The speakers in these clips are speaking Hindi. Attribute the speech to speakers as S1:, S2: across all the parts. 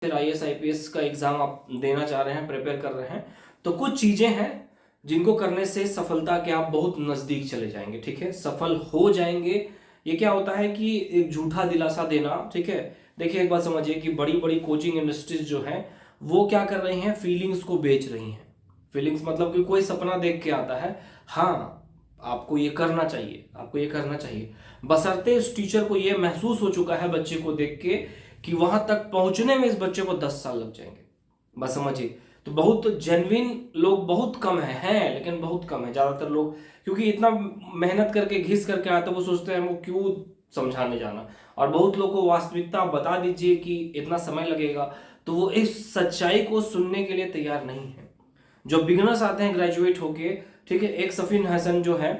S1: फिर आईएएस आईपीएस का एग्जाम आप देना चाह रहे हैं, प्रिपेयर कर रहे हैं, तो कुछ चीजें हैं जिनको करने से सफलता के आप बहुत नजदीक चले जाएंगे। ठीक है, सफल हो जाएंगे। ये क्या होता है कि एक झूठा दिलासा देना। ठीक है, देखिए एक बात समझिए कि बड़ी बड़ी कोचिंग इंडस्ट्रीज जो हैं वो क्या कर रही हैं, फीलिंग्स को बेच रही हैं। फीलिंग्स मतलब कि कोई सपना देख के आता है, हाँ आपको ये करना चाहिए, आपको ये करना चाहिए, बशर्ते उस टीचर को ये महसूस हो चुका है बच्चे को देख के कि वहां तक पहुंचने में इस बच्चे को 10 साल लग जाएंगे। बस समझिए, तो बहुत जेन्युइन लोग बहुत कम हैं, लेकिन बहुत कम है। ज्यादातर लोग क्योंकि इतना मेहनत करके घिस करके आते, वो सोचते हैं वो क्यों समझाने जाना। और बहुत लोगों को वास्तविकता बता दीजिए कि इतना समय लगेगा, तो वो इस सच्चाई को सुनने के लिए तैयार नहीं है। जो बिगनर्स आते हैं ग्रेजुएट होके, ठीक है, एक सफीन हसन जो है,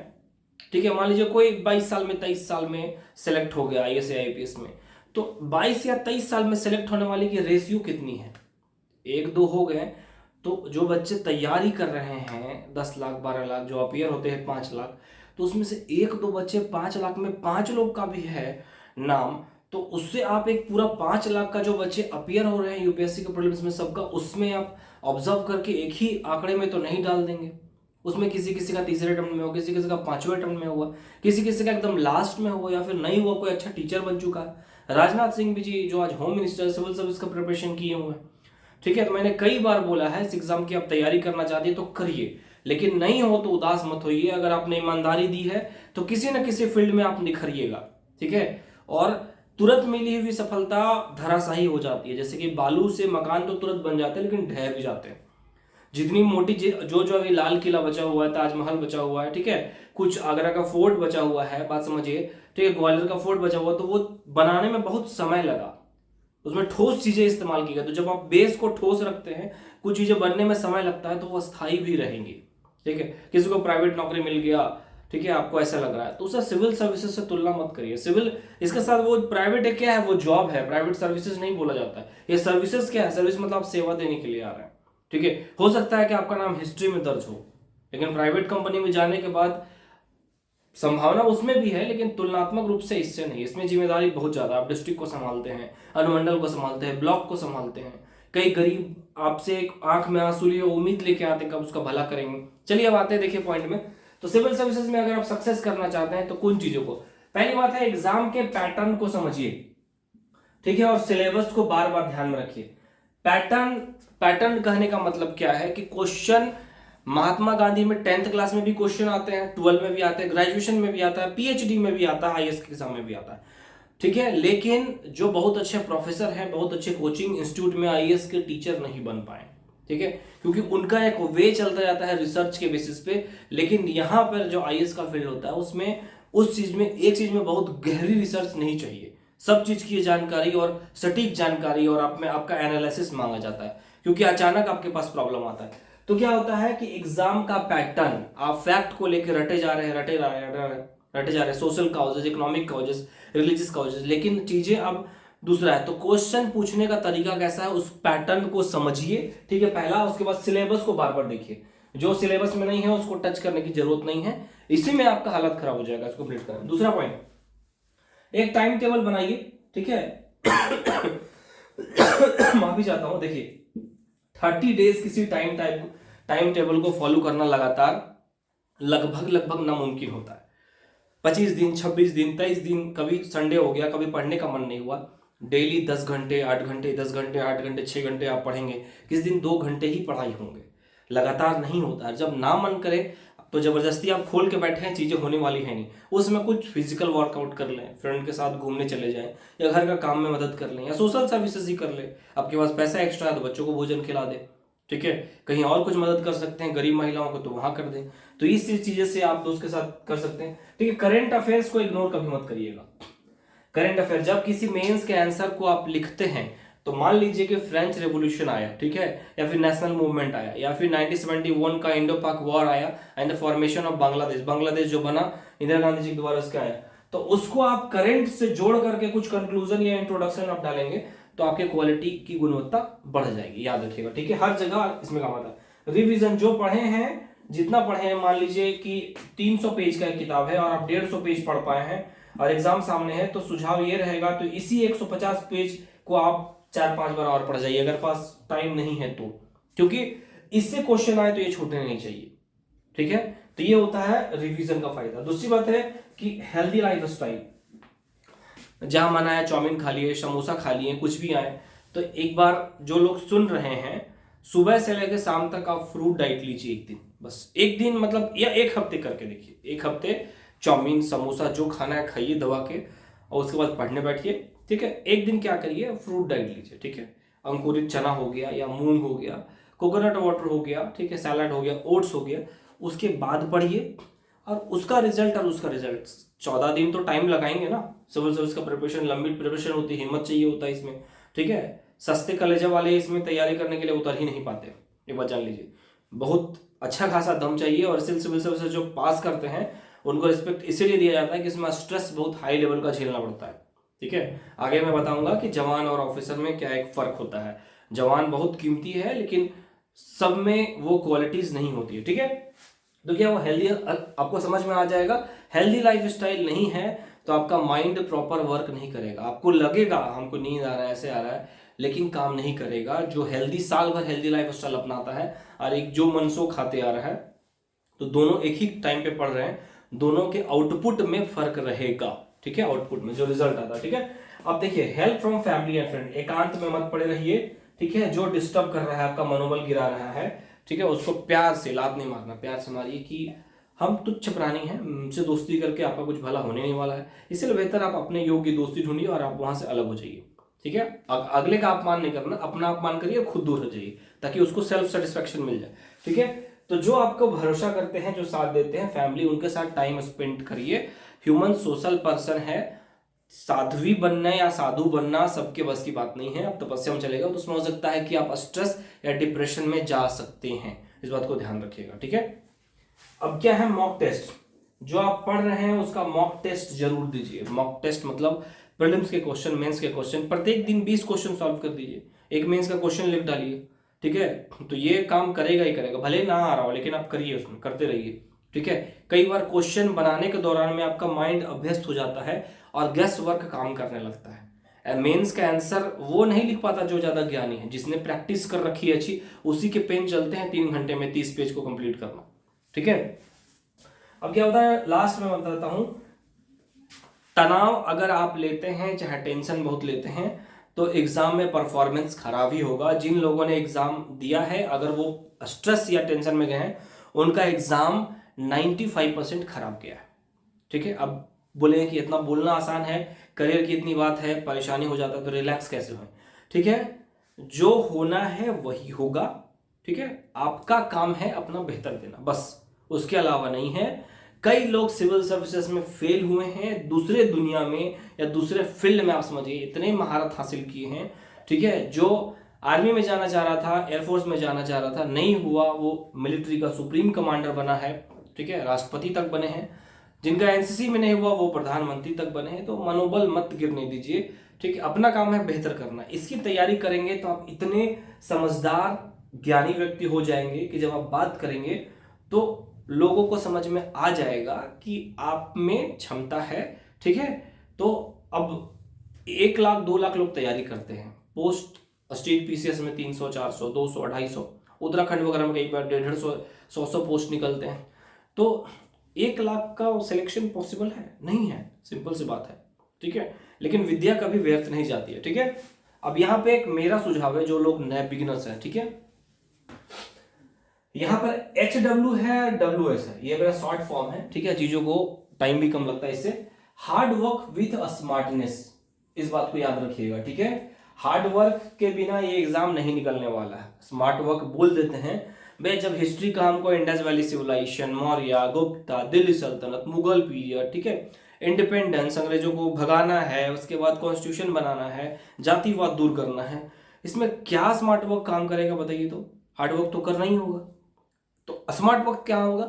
S1: ठीक है, मान लीजिए कोई 22 साल में 23 साल में सेलेक्ट हो गया आईएएस या आईपीएस में, तो 22 या 23 साल में सेलेक्ट होने वाले की रेशियो कितनी है? एक दो हो गए। तो जो बच्चे तैयारी कर रहे हैं 10 लाख 12 लाख, जो अपियर होते हैं 5 लाख, तो उसमें से एक दो बच्चे 5 लाख में 5 लोग का भी है नाम, तो उससे आप एक पूरा 5 लाख का जो बच्चे अपियर हो रहे हैं यूपीएससी के प्रीलिम्स में सबका, उसमें आप ऑब्जर्व करके एक ही आंकड़े में तो नहीं डाल देंगे। उसमें किसी किसी का तीसरे अटेम्प्ट में हुआ, किसी किसी का 5वें अटेम्प्ट में हुआ, किसी किसी का एकदम लास्ट में हुआ, या फिर नहीं हुआ, कोई अच्छा टीचर बन चुका है। राजनाथ सिंह भी जी जो आज होम मिनिस्टर, सिविल सर्विस का प्रिपरेशन किए हुए हैं। ठीक है, तो मैंने कई बार बोला है इस एग्जाम की आप तैयारी करना चाहते हैं तो करिए, लेकिन नहीं हो तो उदास मत होइए। अगर आपने ईमानदारी दी है तो किसी न किसी फील्ड में आप निखरिएगा। ठीक है, और तुरंत मिली हुई सफलता धराशायी हो जाती है। जैसे कि बालू से मकान तो तुरंत बन जाते हैं, लेकिन ढह भी जाते हैं। जितनी मोटी जो जो अभी लाल किला बचा हुआ है, ताजमहल बचा हुआ है, ठीक है, कुछ आगरा का फोर्ट बचा हुआ है, बात समझिए, ठीक है, ग्वालियर का फोर्ट बचा हुआ, तो वो बनाने में बहुत समय लगा, उसमें ठोस चीजें इस्तेमाल की गई। तो जब आप बेस को ठोस रखते हैं, कुछ चीजें बनने में समय लगता है, तो वो स्थायी भी रहेंगी। ठीक है, किसी को प्राइवेट नौकरी मिल गया, ठीक है, आपको ऐसा लग रहा है, तो उसे सिविल सर्विसेज से तुलना मत करिए। सिविल इसके साथ वो प्राइवेट है, क्या है, वो जॉब है, प्राइवेट सर्विसेज नहीं बोला जाता है। ये सर्विसेज क्या है, सर्विस मतलब आप सेवा देने के लिए आ रहे हैं। ठीक है, हो सकता है कि आपका नाम हिस्ट्री में दर्ज हो, लेकिन प्राइवेट कंपनी में जाने के बाद संभावना उसमें भी है, लेकिन तुलनात्मक रूप से इससे नहीं। इसमें जिम्मेदारी बहुत ज्यादा, आप डिस्ट्रिक्ट को संभालते हैं, अनुमंडल को संभालते हैं, ब्लॉक को संभालते हैं। कई गरीब आपसे एक आंख में आंसू लिए उम्मीद लेके आते हैं कब उसका भला करेंगे। चलिए अब आते हैं देखिए पॉइंट में। तो सिविल सर्विसेज में अगर आप सक्सेस करना चाहते हैं तो कुछ चीजों को, पहली बात है एग्जाम के पैटर्न को समझिए। ठीक है, और सिलेबस को बार बार ध्यान में रखिए। पैटर्न, पैटर्न कहने का मतलब क्या है कि क्वेश्चन महात्मा गांधी में 10th क्लास में भी क्वेश्चन आते हैं, 12 में भी आते हैं, ग्रेजुएशन में भी आता है, पीएचडी में भी आता है, आईएएस के एग्जाम में भी आता है। ठीक है, लेकिन जो बहुत अच्छे प्रोफेसर हैं, बहुत अच्छे कोचिंग इंस्टीट्यूट में आईएएस के टीचर नहीं बन पाए। ठीक है, क्योंकि उनका एक वे चलता जाता है रिसर्च के बेसिस पे, लेकिन यहाँ पर जो आईएएस का फील्ड होता है उसमें उस चीज में, एक चीज में बहुत गहरी रिसर्च नहीं चाहिए। सब चीज की जानकारी और सटीक जानकारी और आप में आपका एनालिसिस मांगा जाता है, क्योंकि अचानक आपके पास प्रॉब्लम आता है। तो क्या होता है कि एग्जाम का पैटर्न, आप फैक्ट को लेकर रटे जा रहे हैं, रटे जा रहे हैं, social causes, economic causes, religious causes, लेकिन चीजें अब दूसरा है। तो क्वेश्चन पूछने का तरीका कैसा है, उस पैटर्न को समझिए। ठीक है, पहला। उसके बाद सिलेबस को बार बार देखिए, जो सिलेबस में नहीं है उसको टच करने की जरूरत नहीं है, इसी में आपका हालत खराब हो जाएगा, इसको कंप्लीट करें। दूसरा पॉइंट, एक टाइम टेबल बनाइए। ठीक है माफी चाहता हूं, देखिए 30 डेज किसी टाइम टेबल को फॉलो करना लगातार लगभग नामुमकिन होता है। 25 दिन, 26 दिन, 23 दिन, कभी संडे हो गया, कभी पढ़ने का मन नहीं हुआ, डेली 10 घंटे 8 घंटे, 10 घंटे 8 घंटे, 6 घंटे आप पढ़ेंगे, किस दिन 2 घंटे ही पढ़ाई होंगे, लगातार नहीं होता है। जब ना मन करे तो जबरदस्ती आप खोल के बैठे हैं, चीजें होने वाली है नहीं। उसमें कुछ फिजिकल वर्कआउट कर लें, फ्रेंड के साथ घूमने चले जाएं, या घर का काम में मदद कर लें, या सोशल सर्विसेज ही कर ले। आपके पास पैसा एक्स्ट्रा है तो बच्चों को भोजन खिला दें। ठीक है, कहीं और कुछ मदद कर सकते हैं गरीब महिलाओं को तो वहां कर दें। तो इस चीजें से आप दोस्त के साथ कर सकते हैं। ठीक है, करंट अफेयर्स को इग्नोर कभी मत करिएगा। करंट अफेयर, जब किसी मेंस के आंसर को आप लिखते हैं, तो मान लीजिए कि फ्रेंच रेवोल्यूशन आया, ठीक है, या फिर नेशनल मूवमेंट आया, या फिर 1971 का इंडो पाक वॉर आया and the formation of Bangladesh, Bangladesh जो बना इंदिरा गांधी जी के द्वारा उसका आया, तो उसको आप करंट से जोड़ करके कुछ कंक्लूजन या इंट्रोडक्शन आप डालेंगे तो आपके क्वालिटी की गुणवत्ता बढ़ जाएगी, याद रखिएगा। ठीक है, हर जगह इसमें काम आता है। रिविजन, जो पढ़े हैं, जितना पढ़े हैं, मान लीजिए कि 300 पेज का एक किताब है और आप 150 पेज पढ़ पाए हैं और एग्जाम सामने है, तो सुझाव ये रहेगा तो इसी 150 पेज को आप 4-5 बार और पढ़ जाइए अगर पास टाइम नहीं है तो, क्योंकि इससे क्वेश्चन आए तो ये छूटने नहीं चाहिए। ठीक है, तो ये होता है रिवीजन का फायदा। दूसरी बात है कि हेल्दी लाइफ स्टाइल, जहां मना है चाउमीन खा लिए, समोसा खा लिए, कुछ भी आए, तो एक बार जो लोग सुन रहे हैं, सुबह से लेकर शाम तक आप फ्रूट डाइट लीजिए एक दिन, बस एक दिन, मतलब या एक हफ्ते करके देखिए। एक हफ्ते चाउमीन समोसा जो खाना है खाइए दबा के, और उसके बाद पढ़ने बैठिए। ठीक है, एक दिन क्या करिए, फ्रूट डाइट लीजिए। ठीक है, अंकुरित चना हो गया या मूंग हो गया, कोकोनट वाटर हो गया, ठीक है, सैलड हो गया, ओट्स हो गया, उसके बाद पढ़िए। और उसका रिजल्ट 14 दिन तो टाइम लगाएंगे ना। सिविल सर्विस का प्रिपरेशन लंबी प्रिपरेशन होती है, हिम्मत चाहिए होता है इसमें। ठीक है, सस्ते कलेजा वाले इसमें तैयारी करने के लिए उतर ही नहीं पाते, ये बात जान लीजिए। बहुत अच्छा खासा दम चाहिए। और सिविल सर्विस जो पास करते हैं उनको रिस्पेक्ट इसीलिए दिया जाता है कि इसमें स्ट्रेस बहुत हाई लेवल का झेलना पड़ता है। ठीक है, आगे मैं बताऊंगा कि जवान और ऑफिसर में क्या एक फर्क होता है। जवान बहुत कीमती है, लेकिन सब में वो क्वालिटीज नहीं होती है। ठीक है, तो क्या वो हेल्दी, आपको समझ में आ जाएगा। हेल्दी लाइफ स्टाइल नहीं है तो आपका माइंड प्रॉपर वर्क नहीं करेगा। आपको लगेगा हमको नींद आ रहा है, ऐसे आ रहा है, लेकिन काम नहीं करेगा। जो हेल्दी साल भर हेल्दी लाइफ स्टाइल अपनाता है और एक जो मनसो खाते आ रहा है, तो दोनों एक ही टाइम पे पढ़ रहे हैं, दोनों के आउटपुट में फर्क रहेगा। ठीक है, आउटपुट में जो रिजल्ट आता है। ठीक है, अब देखिए help from family and friend, एकांत में मत पड़े रहिए। ठीक है, जो डिस्टर्ब कर रहा है, आपका मनोबल गिरा रहा है, ठीक है, उसको प्यार से, लात नहीं मारना, प्यार से मारिए कि हम तुच्छ प्राणी हैं, हमसे दोस्ती करके आपका कुछ भला होने नहीं वाला है, इसलिए बेहतर आप अपने योग्य दोस्ती ढूंढिए और आप वहां से अलग हो जाइए। ठीक है, अगले का अपमान नहीं करना, अपना अपमान करिए, खुद दूर हो जाइए ताकि उसको सेल्फ सेटिस्फेक्शन मिल जाए। ठीक है, तो जो आपको भरोसा करते हैं, जो साथ देते हैं, फैमिली, उनके साथ टाइम स्पेंड करिए। ह्यूमन सोशल पर्सन है, साध्वी बनना या साधु बनना सबके बस की बात नहीं है। अब तपस्या में चलेगा तो उसमें हो सकता है कि आप स्ट्रेस या डिप्रेशन में जा सकते हैं, इस बात को ध्यान रखिएगा। ठीक है, अब क्या है, मॉक टेस्ट। जो आप पढ़ रहे हैं उसका मॉक टेस्ट जरूर दीजिए। मॉक टेस्ट मतलब प्रीलिम्स के क्वेश्चन, मेंस के क्वेश्चन, प्रत्येक दिन 20 क्वेश्चन सॉल्व कर दीजिए, एक मेंस का क्वेश्चन लिख डालिए। ठीक है, तो ये काम करेगा ही करेगा, भले ना आ रहा हो लेकिन आप करिए, उसमें करते रहिए। ठीक है, कई बार क्वेश्चन बनाने के दौरान में आपका माइंड अभ्यस्त हो जाता है और गैस वर्क काम करने लगता है। मेंस का आंसर वो नहीं लिख पाता जो ज्यादा ज्ञानी है, जिसने प्रैक्टिस कर रखी है अच्छी, उसी के पेन चलते हैं 3 घंटे में 30 पेज को कंप्लीट करना। ठीक है, अब क्या होता है, लास्ट में बताता हूं, तनाव अगर आप लेते हैं, चाहे टेंशन बहुत लेते हैं, तो एग्जाम में परफॉर्मेंस खराब ही होगा। जिन लोगों ने एग्जाम दिया है, अगर वो स्ट्रेस या टेंशन में गए हैं, उनका एग्जाम 95% खराब गया है। ठीक है, अब बोले कि इतना बोलना आसान है, करियर की इतनी बात है, परेशानी हो जाता है, तो रिलैक्स कैसे हो। ठीक है, जो होना है वही होगा। ठीक है, आपका काम है अपना बेहतर देना, बस, उसके अलावा नहीं है। कई लोग सिविल सर्विसेज में फेल हुए हैं, दूसरे दुनिया में या दूसरे फील्ड में, आप समझिए, इतने महारत हासिल किए हैं। ठीक है, जो आर्मी में जाना चाह रहा था, एयरफोर्स में जाना चाह रहा था, नहीं हुआ, वो मिलिट्री का सुप्रीम कमांडर बना है। ठीक है, राष्ट्रपति तक बने हैं। जिनका एनसीसी में नहीं हुआ वो प्रधानमंत्री तक बने हैं। तो मनोबल मत गिरने दीजिए। ठीक है, अपना काम है बेहतर करना, इसकी तैयारी करेंगे तो आप इतने समझदार ज्ञानी व्यक्ति हो जाएंगे कि जब आप बात करेंगे तो लोगों को समझ में आ जाएगा कि आप में क्षमता है। ठीक है, तो अब 1 लाख 2 लाख लोग तैयारी करते हैं, पोस्ट स्टेट पीसीएस में 300 400 200 250, उत्तराखंड वगैरह में कई बार 150 100 पोस्ट निकलते हैं। तो 1 लाख का सिलेक्शन पॉसिबल है नहीं है, सिंपल सी बात है। ठीक है, लेकिन विद्या कभी व्यर्थ नहीं जाती है। ठीक है, अब यहाँ पे एक मेरा सुझाव है, जो लोग नए बिगिनर्स हैं, ठीक है, यहाँ पर HW है, WS है, ये मेरा शॉर्ट फॉर्म है। ठीक है, चीजों को टाइम भी कम लगता है इससे। हार्ड वर्क विथ स्मार्टनेस, इस बात को याद रखिएगा। ठीक है, हार्ड वर्क के बिना ये एग्जाम नहीं निकलने वाला है। स्मार्ट वर्क बोल देते हैं भाई, जब हिस्ट्री का हमको इंडस वैली सिविलाइजेशन, मौर्य, गुप्ता, दिल्ली सल्तनत, मुगल पीरियड, ठीक है, इंडिपेंडेंस, अंग्रेजों को भगाना है, उसके बाद कॉन्स्टिट्यूशन बनाना है, जातिवाद दूर करना है, इसमें क्या स्मार्ट वर्क काम करेगा बताइए। तो हार्ड वर्क तो करना ही होगा। तो स्मार्ट वर्क क्या होगा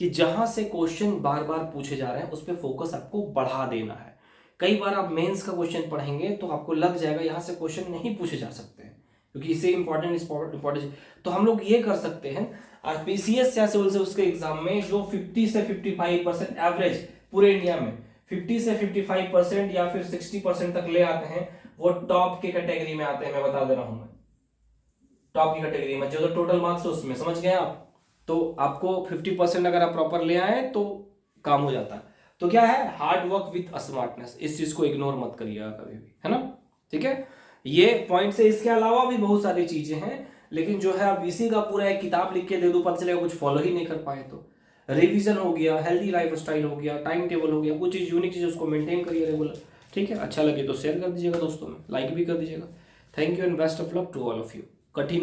S1: कि जहां से क्वेश्चन बार बार पूछे जा रहे हैं उस पर फोकस आपको बढ़ा देना है। कई बार आप मेंस का क्वेश्चन पढ़ेंगे तो आपको लग जाएगा यहाँ से क्वेश्चन नहीं पूछे जा सकते हैं, क्योंकि इसे इंपॉर्टेंट। तो हम लोग ये कर सकते हैं, और पीसीएस या सिविल सर्विस के एग्जाम में जो 50 से 55% एवरेज पूरे इंडिया में 50 से 55% या फिर 60% तक ले आते हैं, वो टॉप के कैटेगरी में आते हैं, मैं बता दे रहा हूं मैं। टॉप की कैटेगरी में जो तो टोटल मार्क्स है उसमें, समझ गए आप। तो आपको 50% अगर आप प्रॉपर ले आए तो काम हो जाता है। तो क्या है, हार्ड वर्क विथ स्मार्टनेस, इस चीज को इग्नोर मत करिएगा कभी भी, है ना। ठीक है, ये पॉइंट से इसके अलावा भी बहुत सारी चीजें हैं, लेकिन जो है आप इसी का पूरा एक किताब लिख के दे दो, पता चलेगा कुछ फॉलो ही नहीं कर पाए। तो रिवीजन हो गया, हेल्दी लाइफ स्टाइल हो गया, टाइम टेबल हो गया, कुछ चीज यूनिक चीज उसको मेंटेन करिए रेगुलर। ठीक है, अच्छा लगे तो शेयर कर दीजिएगा दोस्तों में, लाइक भी कर दीजिएगा। Thank you and best of luck to all of you. कठिन